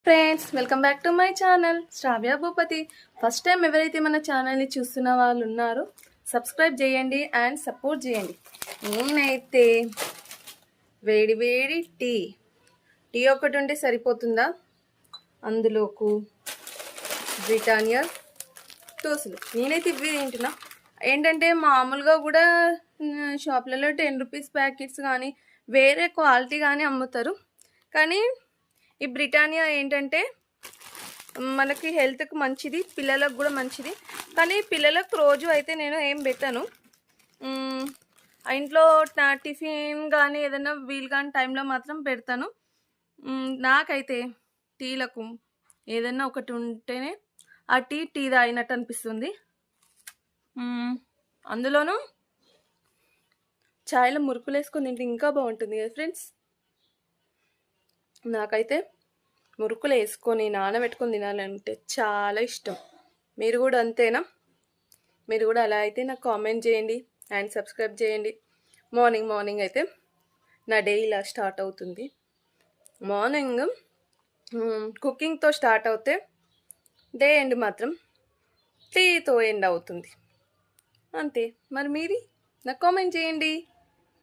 Friends, welcome back to my channel Shravya Bhupathi. First time ఎవరైతే మన ఛానల్ని చూస్తున్న వాళ్ళు ఉన్నారో సబ్స్క్రైబ్ చేయండి అండ్ సపోర్ట్ చేయండి. నేనైతే వేడి వేడి టీ ఒకటి ఉంటే సరిపోతుందా? అందులోకు బ్రిటానియా టోస్టులు నేనైతే ఇవి తింటున్నా. ఏంటంటే మామూలుగా కూడా షాప్లలో 10 రూపీస్ ప్యాకెట్స్ కానీ వేరే క్వాలిటీ కానీ అమ్ముతారు. కానీ ఈ బ్రిటానియా ఏంటంటే మనకి హెల్త్కి మంచిది, పిల్లలకు కూడా మంచిది. కానీ పిల్లలకు రోజు అయితే నేను ఏం పెట్టాను. ఇంట్లో టిఫిన్ కానీ ఏదైనా వీలు కానీ టైంలో మాత్రం పెడతాను. నాకైతే టీలకు ఏదైనా ఒకటి ఉంటేనే ఆ టీ తాగినట్టు అనిపిస్తుంది. అందులోనూ చాయ్లో మురుకులు వేసుకొని తింటే ఇంకా బాగుంటుంది కదా ఫ్రెండ్స్. నాకైతే మురుకులు వేసుకొని నానబెట్టుకొని తినాలంటే చాలా ఇష్టం. మీరు కూడా అంతేనా? మీరు కూడా అలా అయితే నాకు కామెంట్ చేయండి అండ్ సబ్స్క్రైబ్ చేయండి. మార్నింగ్ అయితే నా డే ఇలా స్టార్ట్ అవుతుంది. మార్నింగ్ కుకింగ్తో స్టార్ట్ అవుతే డే ఎండ్ మాత్రం టీతో ఎండ్ అవుతుంది. అంతే. మరి మీది నాకు కామెంట్ చేయండి.